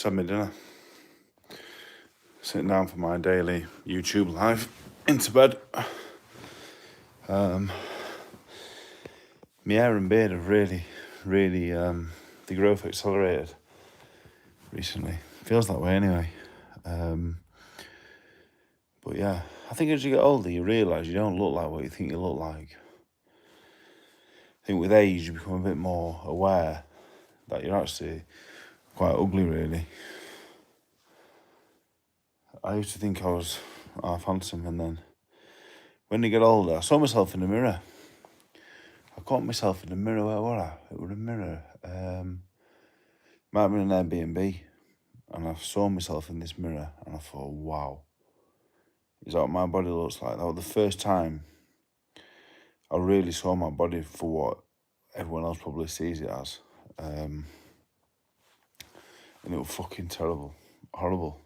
Just had my dinner. Sitting down for my daily YouTube live. Into bed. My hair and beard have really, the growth accelerated recently. Feels that way anyway. But yeah, I think as you get older, you realise you don't look like what you think you look like. I think with age, you become a bit more aware that you're actually quite ugly, really. I used to think I was half handsome, and then when you get older, I saw myself in the mirror. I caught myself in the mirror. Where were I? It was a mirror. Might have been an Airbnb, and I saw myself in this mirror, and I thought, wow, is that what my body looks like? That was the first time I really saw my body for what everyone else probably sees it as. And it was fucking terrible, horrible.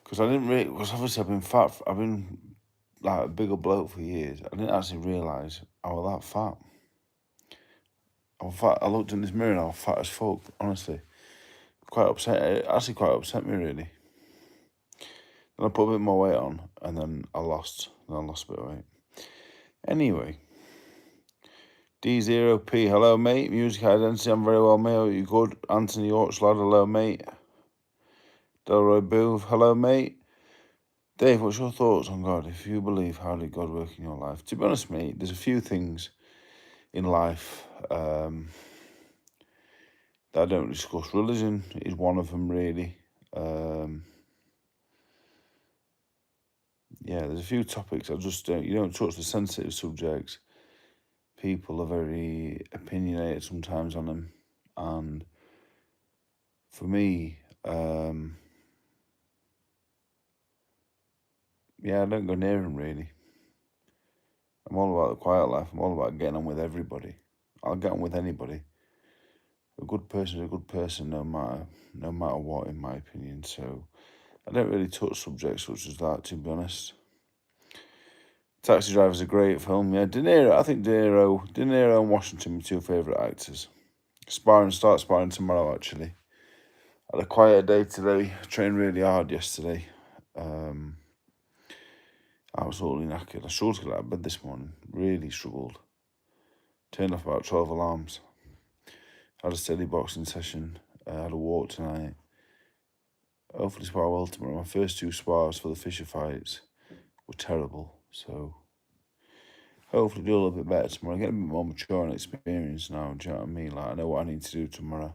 Because obviously I've been fat, I've been like a bigger bloke for years. I didn't actually realise I was that fat. I was fat. I looked in this mirror and I was fat as fuck, honestly. Quite upset. It actually quite upset me, really. Then I put a bit more weight on, and then I lost a bit of weight. Anyway, D0P, hello mate. Music Identity, I'm very well, mate. Are you good? Anthony Orchlad, hello mate. Delroy Booth, hello mate. Dave, what's your thoughts on God? If you believe, how did God work in your life? To be honest, mate, there's a few things in life that I don't discuss. Religion is one of them, really. Yeah, there's a few topics I just don't. You don't touch the sensitive subjects. People are very opinionated sometimes on them, and for me, yeah, I don't go near them really. I'm all about the quiet life. I'm all about getting on with everybody. I'll get on with anybody. A good person is a good person, no matter what, in my opinion. So I don't really touch subjects such as that, to be honest. Taxi Driver's a great film. Yeah, De Niro. I think De Niro and Washington are my two favourite actors. Start sparring tomorrow, actually. Had a quiet day today. Trained really hard yesterday. Absolutely knackered. I struggled to get out of bed this morning. Really struggled. Turned off about 12 alarms. Had a steady boxing session. Had a walk tonight. Hopefully spar well tomorrow. My first two spars for the Fisher fights were terrible. So hopefully do a little bit better tomorrow. Get a bit more mature and experienced now. Do you know what I mean? Like, I know what I need to do tomorrow.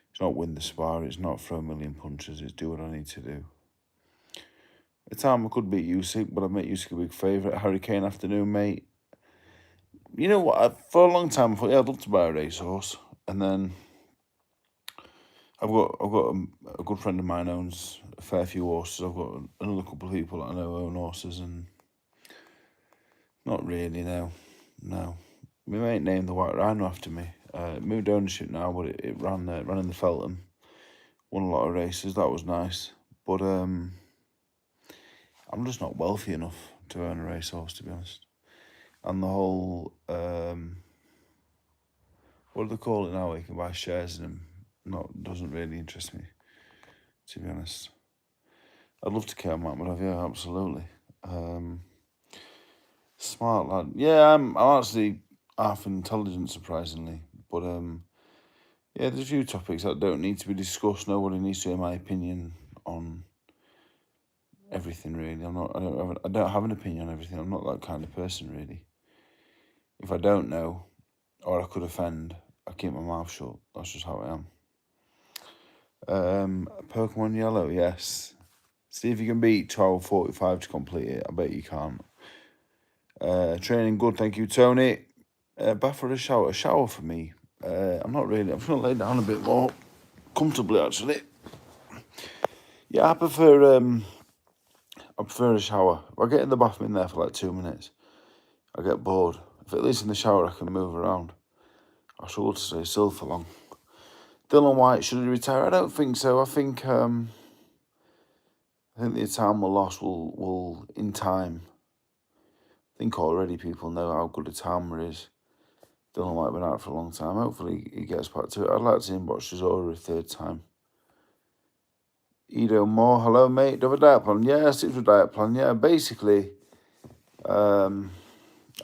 It's not win the spar. It's not throw a million punches. It's do what I need to do. At the time I could beat Usyk, but I've made Usyk a big favourite. Hurricane afternoon, mate. You know what? For a long time I thought, yeah, I'd love to buy a racehorse, and then I've got a good friend of mine owns a fair few horses. I've got another couple of people that I know own horses, and not really, no. My mate named the White Rhino after me. It moved ownership now, but it ran in the Feltham. Won a lot of races. That was nice, but I'm just not wealthy enough to own a racehorse, to be honest. And the whole what do they call it now? Where you can buy shares in them. Doesn't really interest me, to be honest. I'd love to care about but yeah, absolutely. Smart lad. Yeah, I'm actually half intelligent, surprisingly. But yeah, there's a few topics that don't need to be discussed. Nobody needs to hear my opinion on everything, really. I don't have an opinion on everything. I'm not that kind of person, really. If I don't know, or I could offend, I keep my mouth shut. That's just how I am. Pokemon Yellow, yes. See if you can beat 12:45 to complete it. I bet you can't. Training good, thank you, Tony. Bath or a shower? A shower for me. I'm not really. I'm just going to lay down a bit more comfortably, actually. Yeah, I prefer a shower. If I get in the bath, I'm in there for like 2 minutes. I get bored. If at least in the shower I can move around. I struggle to stay still for long. Dylan White, should he retire? I don't think so. I think the time we lost will in time. I think already people know how good a timer is. Dylan White been out for a long time. Hopefully he gets back to it. I'd like to see him watch Chisora a third time. Edo Moore, hello mate. Do you have a diet plan? Yeah, I stick to a diet plan. Yeah, basically, I've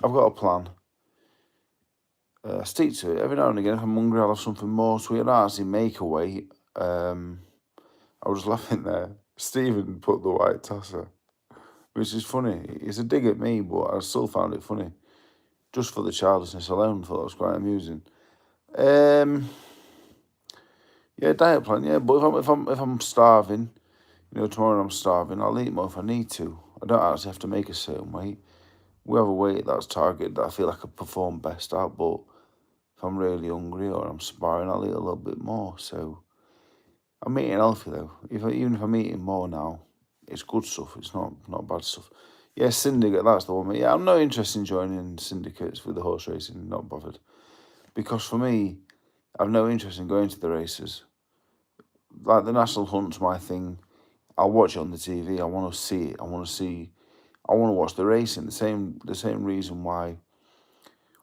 got a plan. I stick to it every now and again. If I'm hungry, I'll have something more sweet. I don't actually make a weight. I was laughing there. Stephen put the white tosser, which is funny. It's a dig at me, but I still found it funny. Just for the childishness alone, thought it was quite amusing. Yeah, diet plan. Yeah, but if I'm starving, tomorrow I'm starving, I'll eat more if I need to. I don't actually have to make a certain weight. We have a weight that's targeted that I feel like I perform best at, but if I'm really hungry or I'm sparring, I'll eat a little bit more. So I'm eating healthy though. Even if I'm eating more now, it's good stuff. It's not bad stuff. Yeah, syndicate, that's the one. Yeah, I'm not interested in joining syndicates with the horse racing, not bothered. Because for me, I've no interest in going to the races. Like the National Hunt's my thing. I'll watch it on the TV. I want to see it. I want to watch the racing. The same reason why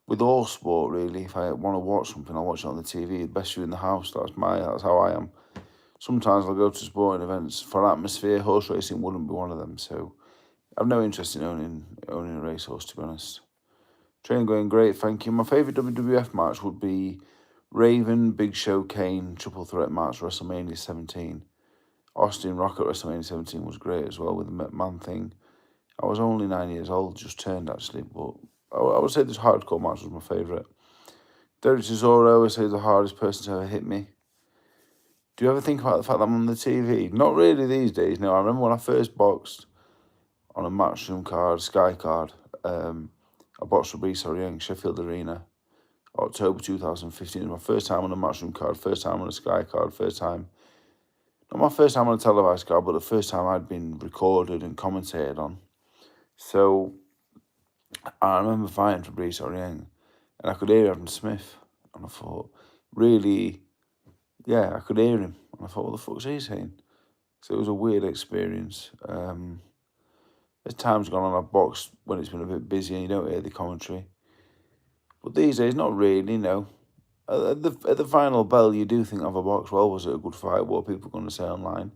with all sport really, if I want to watch something, I'll watch it on the TV. The best view in the house. That's how I am. Sometimes I'll go to sporting events for atmosphere. Horse racing wouldn't be one of them. So I've no interest in owning a racehorse, to be honest. Training going great, thank you. My favourite WWF match would be Raven, Big Show, Kane, triple threat match, WrestleMania 17. Austin Rock at WrestleMania 17 was great as well with the McMahon thing. I was only 9 years old, just turned actually, but I would say this hardcore match was my favourite. Derek Chisora, I would say the hardest person to ever hit me. Do you ever think about the fact that I'm on the TV? Not really these days, no. I remember when I first boxed on a Matchroom card, Sky card. I boxed for Racehorse, Sheffield Arena, October 2015. It was my first time on a Matchroom card, first time on a Sky card, not my first time on a televised card, but the first time I'd been recorded and commentated on. So I remember fighting for Racehorse, and I could hear Evan Smith, and I thought, really, yeah, I could hear him, and I thought, what the fuck's he saying? So it was a weird experience. As time's gone on, I've boxed when it's been a bit busy and you don't hear the commentary. But these days, not really, no. At the final bell, you do think of a box. Well, was it a good fight? What are people going to say online?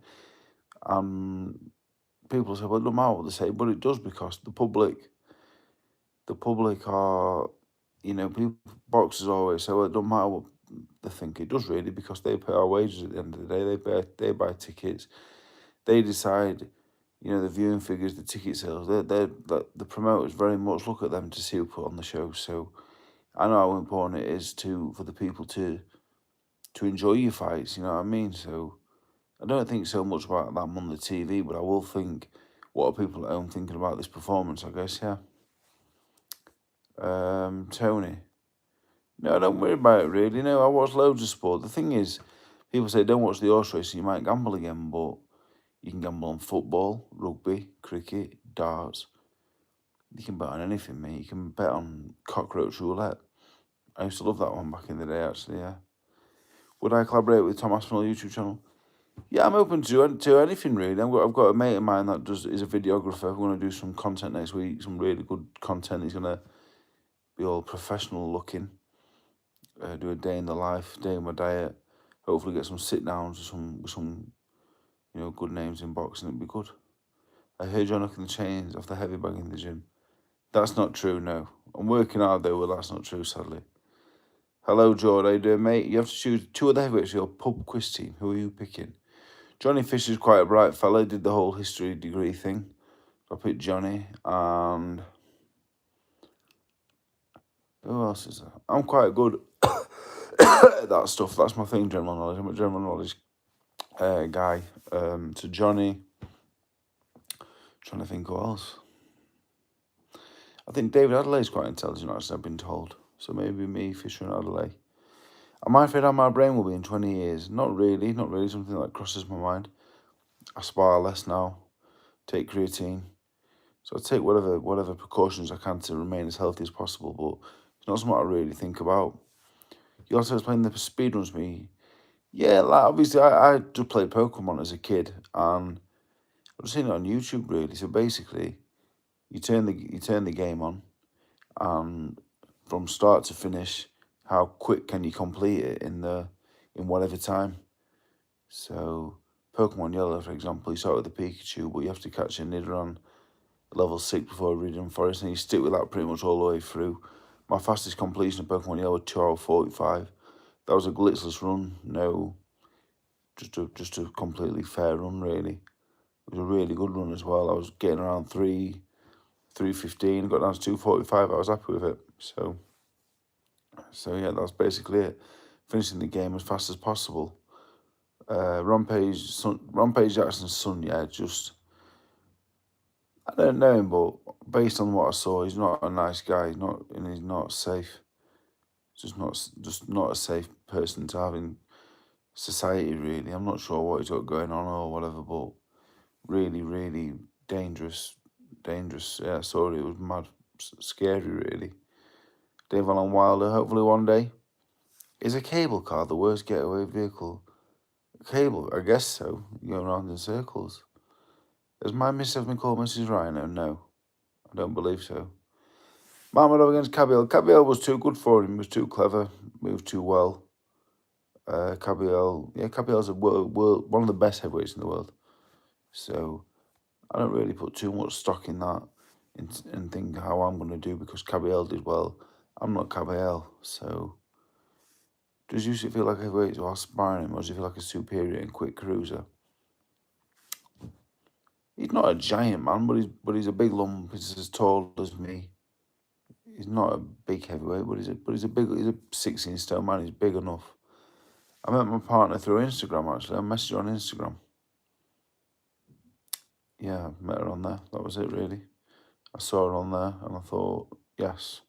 People say, well, it doesn't matter what they say, but it does because the public are, people, boxers always say, well, it doesn't matter what they think. It does really because they pay our wages at the end of the day. They buy tickets. They decide, the viewing figures, the ticket sales. The promoters very much look at them to see who put on the show. So I know how important it is for the people to enjoy your fights. You know what I mean? So I don't think so much about that on the TV, but I will think, what are people at home thinking about this performance? I guess, yeah. Tony. No, don't worry about it really. No, I watch loads of sport. The thing is, people say don't watch the horse race, you might gamble again, but you can gamble on football, rugby, cricket, darts. You can bet on anything, mate. You can bet on cockroach roulette. I used to love that one back in the day, actually, yeah. Would I collaborate with Tom Aspinall YouTube channel? Yeah, I'm open to anything, really. I've got a mate of mine that is a videographer. We're going to do some content next week, some really good content. He's going to be all professional looking. Do a day in the life, day in my diet. Hopefully get some sit downs with some good names in boxing. It'd be good. I heard you're knocking the chains off the heavy bag in the gym. That's not true, no. I'm working hard though, but that's not true, sadly. Hello, George. How you doing, mate? You have to choose two of the heavyweights for your pub quiz team. Who are you picking? Johnny Fisher's quite a bright fella. Did the whole history degree thing. I picked Johnny, and who else is there? I'm quite good at that stuff. That's my thing, general knowledge. I'm a general knowledge guy. To Johnny. Trying to think who else. I think David Adelaide's quite intelligent, actually, I've been told. So maybe me, Fisher and Adelaide. Am I afraid how my brain will be in 20 years? Not really, something that crosses my mind. I spar less now, take creatine. So I take whatever precautions I can to remain as healthy as possible, but it's not something I really think about. You also explained the speedruns to me. Yeah, like obviously I just played Pokemon as a kid, and I've seen it on YouTube really. So basically, you turn the game on, and from start to finish, how quick can you complete it in whatever time? So Pokemon Yellow, for example, you start with the Pikachu, but you have to catch a Nidoran level 6 before Iridium Forest, and you stick with that pretty much all the way through. My fastest completion of Pokemon Yellow was 2 hours 45. That was a glitchless run, no, just a completely fair run, really. It was a really good run as well. I was getting around 3:15, got down to 2:45. I was happy with it. So yeah, that's basically it. Finishing the game as fast as possible. Rampage Jackson's son, yeah, just, I don't know him, but based on what I saw, he's not a nice guy. He's not safe. Just not a safe person to have in society, really. I'm not sure what he's got going on or whatever, but really, really dangerous. Yeah, I saw it. It was mad, scary, really. Dave Allen Wilder, hopefully one day. Is a cable car the worst getaway vehicle? Cable, I guess so. You go around in circles. Has my missus been called Mrs. Rhino? No, I don't believe so. Mammadov against Cabiel. Cabiel was too good for him. He was too clever. Moved too well. Cabiel's one of the best heavyweights in the world. So I don't really put too much stock in that and think how I'm going to do because Cabiel did well. I'm not Cabiel, so does Usyk feel like a heavyweight while sparring him, or does he feel like a superior and quick cruiser? He's not a giant man, but he's a big lump. He's as tall as me. He's not a big heavyweight, but he's a 16 stone man. He's big enough. I met my partner through Instagram, actually. I messaged her on Instagram. Yeah, I met her on there. That was it, really. I saw her on there, and I thought, yes.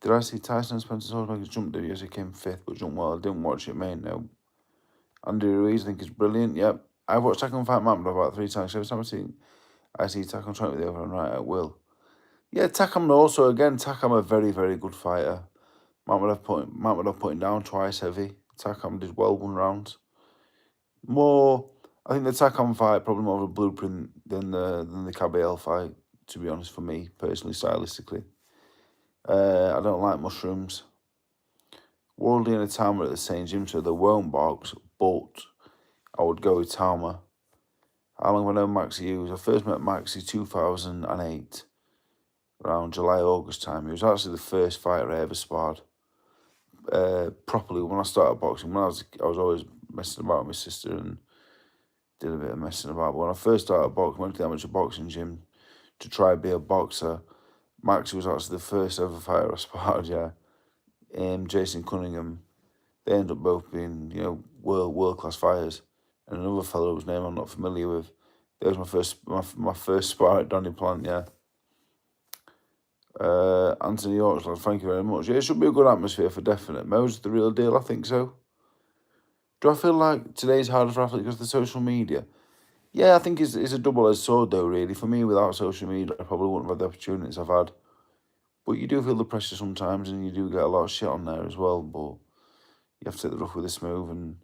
Did I see Tyson and Spencer Solberg's jump debut? He came 5th, but jumped well. I didn't watch it, mate, no. Andy Ruiz, I think, is brilliant. Yep. I've watched Takam fight Matt about 3 times. Every time I see Takam trying with the over and right, I will. Yeah, Takam also, again, Takam a very, very good fighter. Matt would have put him down twice heavy. Takam did well 1 round. I think the Takam fight probably more of a blueprint than the Cabiel fight, to be honest, for me, personally, stylistically. I don't like mushrooms. Wardley and Atama at the same gym, so they won't box, but I would go with Tama. How long have I known Maxi Hughes? I first met Maxi 2008, around July, August time. He was actually the first fighter I ever sparred properly when I started boxing. When I was always messing about with my sister and did a bit of messing about. But when I first started boxing, went to the amateur boxing gym to try and be a boxer. Maxi was actually the first ever fighter I sparred, yeah. Jason Cunningham. They ended up both being, world class fighters. And another fellow whose name I'm not familiar with. That was my first spar at Donny Plant, yeah. Anthony York, thank you very much. Yeah, it should be a good atmosphere for definite. Mo's the real deal, I think so. Do I feel like today's harder for athletes because of the social media? Yeah, I think it's a double-edged sword, though, really. For me, without social media, I probably wouldn't have had the opportunities I've had. But you do feel the pressure sometimes, and you do get a lot of shit on there as well. But you have to take the rough with the smooth, and,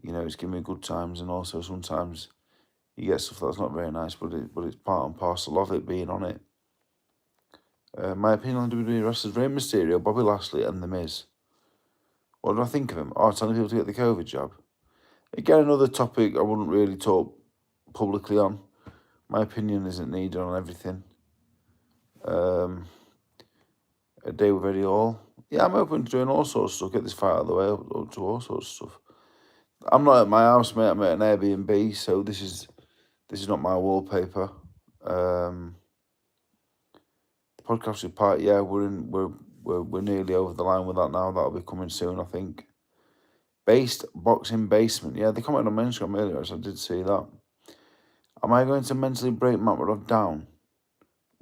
it's giving me good times. And also, sometimes you get stuff that's not very nice, but it's part and parcel of it, being on it. My opinion on WWE wrestlers, Rey Mysterio, Bobby Lashley, and The Miz. What do I think of him? Telling people to get the COVID jab. Again, another topic I wouldn't really talk publicly on. My opinion isn't needed on everything. A day with Eddie Hall. Yeah, I'm open to doing all sorts of stuff. Get this fight out of the way, up to all sorts of stuff. I'm not at my house, mate. I'm at an Airbnb, so this is not my wallpaper. The podcast with Pat, yeah, we're nearly over the line with that now. That'll be coming soon, I think. Based Boxing Basement, yeah, they commented on my Instagram earlier, so I did see that. Am I going to mentally break Matmadov down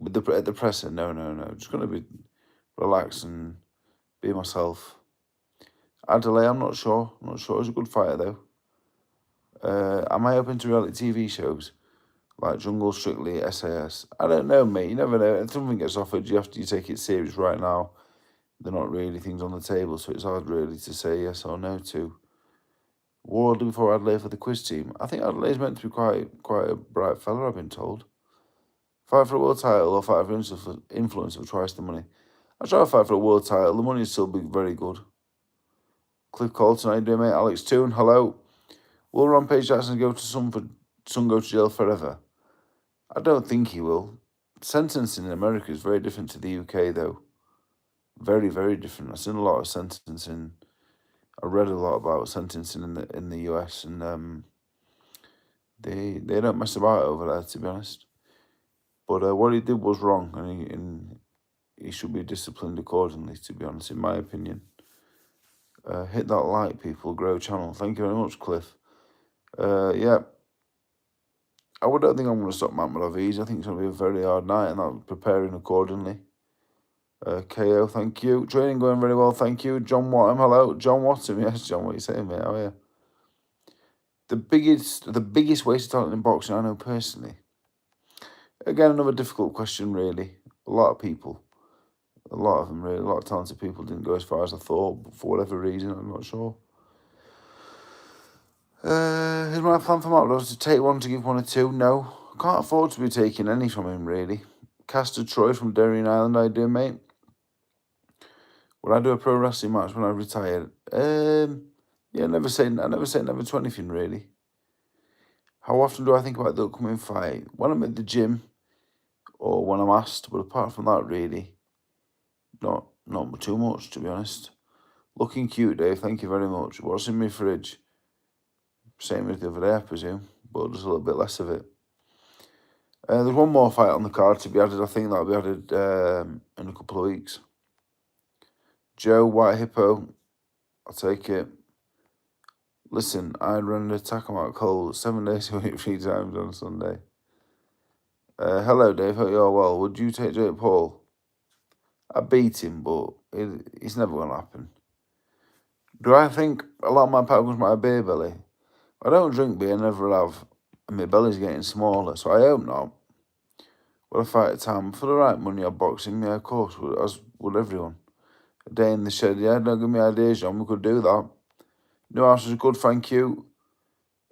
at the presser? No. Just going to be relaxed and be myself. Adelaide, I'm not sure. He's a good fighter, though. Am I open to reality TV shows like Jungle, Strictly, SAS? I don't know, mate. You never know. If something gets offered, you take it serious right now. They're not really things on the table, so it's hard really to say yes or no to. Wardley before Adelaide for the quiz team. I think Adelaide's meant to be quite a bright fella, I've been told. Fight for a world title or fight for influence for twice the money. I try to fight for a world title. The money will still be very good. Cliff Colton, how you doing, mate? Alex Toon, hello. Will Rampage Jackson go to son go to jail forever? I don't think he will. Sentencing in America is very different to the UK, though. Very, very different. I've seen a lot of sentencing. I read a lot about sentencing in the US, and they don't mess about over there, to be honest. But what he did was wrong, and he should be disciplined accordingly, to be honest, in my opinion. Hit that like, people. Grow channel. Thank you very much, Cliff. Yeah. I don't think I'm going to stop Makhmudov easy. I think it's going to be a very hard night, and I'm preparing accordingly. KO, thank you. Training going very well, thank you. John Wattam, hello. John Wattam, yes, John, what are you saying, mate? How are you? The biggest waste of talent in boxing I know personally. Again, another difficult question, really. A lot of people, a lot of them, really, a lot of talented people didn't go as far as I thought, for whatever reason, I'm not sure. Is my plan for Makhmudov to take one to give one or two? No. I can't afford to be taking any from him, really. Castor Troy from Darien Island, how you doing, mate? Would I do a pro wrestling match when I retire? Yeah, I never say never to anything, really. How often do I think about the upcoming fight? When I'm at the gym or when I'm asked, but apart from that, really, not too much, to be honest. Looking cute, Dave, thank you very much. What's in my fridge? Same as the other day, I presume, but just a little bit less of it. There's one more fight on the card to be added. I think that'll be added in a couple of weeks. Joe, White Hippo, I'll take it. Listen, I'd run an attack on out cold 7 days a week, 3 times on Sunday. Hello, Dave. Hope you're well. Would you take Jake Paul? I beat him, but it's never going to happen. Do I think a lot of my power comes from my beer belly? I don't drink beer, never have, and my belly's getting smaller, so I hope not. Would I fight at time? For the right money or boxing? Yeah, of course, as would everyone. A day in the shed, yeah, don't give me ideas, John, we could do that. New house was good, thank you.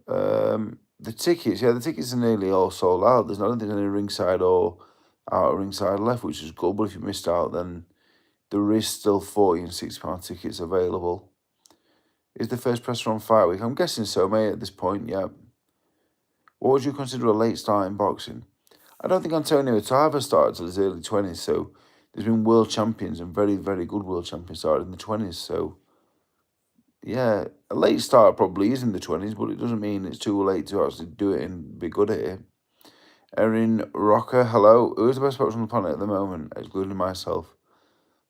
The tickets are nearly all sold out. There's not any ringside or out of ringside left, which is good, but if you missed out, then there is still £40 and £60 tickets available. Is the first presser on fight week? I'm guessing so, mate, at this point, yeah. What would you consider a late start in boxing? I don't think Antonio Tarver started till his early 20s, so there's been world champions and very, very good world champions started in the 20s, so yeah, a late start probably is in the 20s, but it doesn't mean it's too late to actually do it and be good at it. Erin Rocker, hello. Who is the best boxer on the planet at the moment, excluding myself?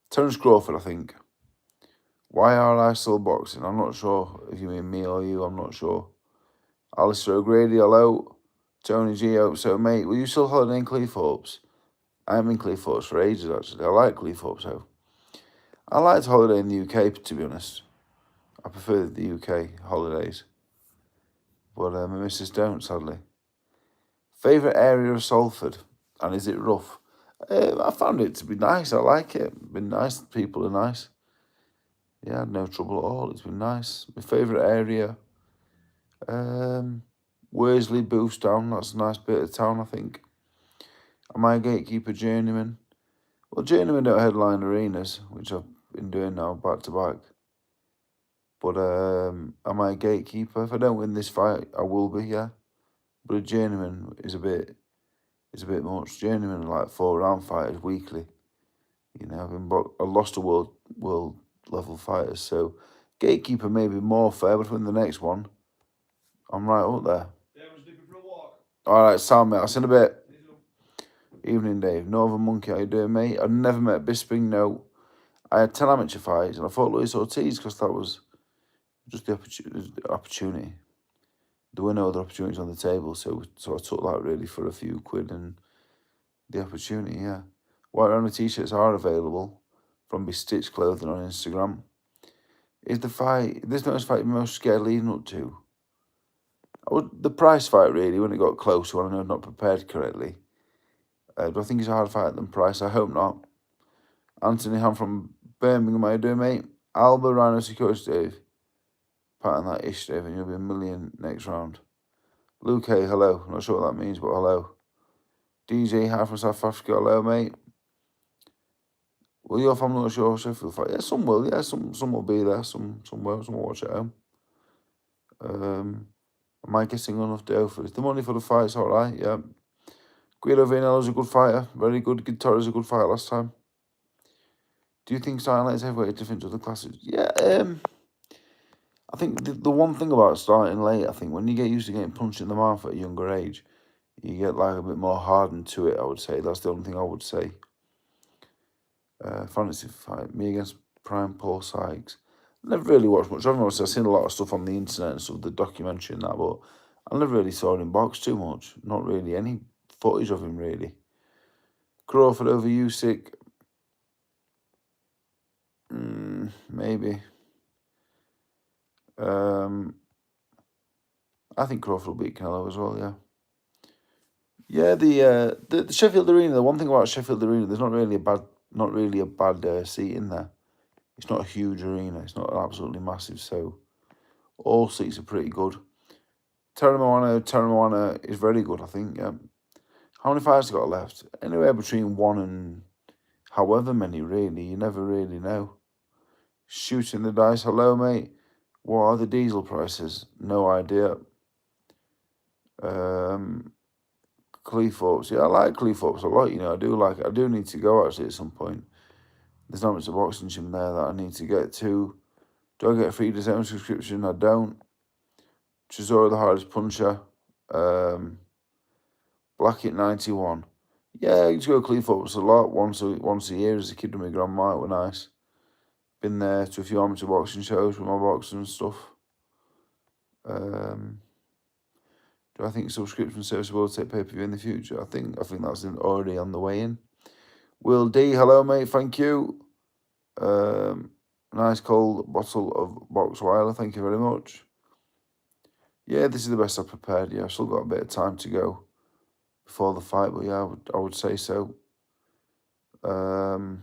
Terence Crawford, I think. Why are I still boxing? I'm not sure if you mean me or you, I'm not sure. Alistair O'Grady, hello. Tony G, hope so, mate. Will you still holiday in Cleethorpes? I'm in Cleethorpes for ages, actually. I like Cleethorpes, though. I like to holiday in the UK, to be honest. I prefer the UK holidays. But my missus don't, sadly. Favourite area of Salford? And is it rough? I found it to be nice. I like it. It's been nice. People are nice. Yeah, I had no trouble at all. It's been nice. My favourite area? Worsley, Boothstown. That's a nice bit of town, I think. Am I a gatekeeper journeyman? Well, journeyman don't headline arenas, which I've been doing now back to back. But am I a gatekeeper? If I don't win this fight, I will be, yeah. But a journeyman is a bit much. Journeyman are like 4-round fighters weekly. You know, I lost to world level fighters, so gatekeeper may be more fair, but win the next one, I'm right up there. Yeah, I'm just dipping for a walk. Alright, Sam, mate, I'll see you in a bit. Evening, Dave. Northern Monkey, how you doing, mate? I've never met Bisping, no. I had 10 amateur fights, and I fought Luis Ortiz because that was just the opportunity. There were no other opportunities on the table, so I took that really for a few quid and the opportunity, yeah. White Rhino t-shirts are available from Be Stitch Clothing on Instagram. Is this fight you're most scared leading up to? The price fight, really, when it got closer, when I know I'm not prepared correctly. Do I think it's a hard fight than Price? I hope not. Anthony Ham from Birmingham, how you doing, mate? Alba Rhino Security, Dave. Patting that ish, Dave, and you'll be $1 million next round. Luke, hey, hello. Not sure what that means, but hello. DJ Hi from South Africa, hello, mate. Will your family watch your Sheffield fight? Yeah, some will. Yeah, some will be there. Some won't. Some will watch at home. Am I guessing enough to for it? The money for the fight's all right. Yeah. Guido Vianello's a good fighter. Very good. Guitarra's a good fighter last time. Do you think starting light heavyweight is different to the classes? Yeah. I think the one thing about starting late, I think when you get used to getting punched in the mouth at a younger age, you get like a bit more hardened to it, I would say. That's the only thing I would say. Fantasy fight, me against Prime Paul Sykes. Never really watched much of him. I've seen a lot of stuff on the internet and stuff, the documentary and that, but I never really saw him box too much. Not really any footage of him, really. Crawford over Usyk. Maybe. I think Crawford will beat Canelo as well, yeah. Yeah, the Sheffield Arena, the one thing about Sheffield Arena, there's not really a bad seat in there. It's not a huge arena. It's not absolutely massive, so all seats are pretty good. Terra Moana is very good, I think. How many fights have got left? Anywhere between 1 and however many, really. You never really know. Shooting the dice. Hello, mate. What are the diesel prices? No idea. Cleethorpes. Yeah, I like Cleethorpes a lot, you know. I do need to go, actually, at some point. There's not much of a boxing gym there that I need to get to. Do I get a free December subscription? I don't. Chisora, the hardest puncher. Blackett 91. Yeah, I used to go to Cleethorpes a lot. Once a year as a kid with my grandma. It was nice. Been there to a few amateur boxing shows with my boxing and stuff. Do I think subscription service will take pay-per-view in the future? I think that's already on the way in. Will D, hello mate, thank you. Nice cold bottle of Boxweiler, thank you very much. Yeah, this is the best I've prepared. Yeah, I've still got a bit of time to go before the fight, but yeah, I would say so. Do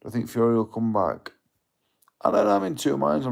I think Fury will come back? I don't know, I'm in two minds.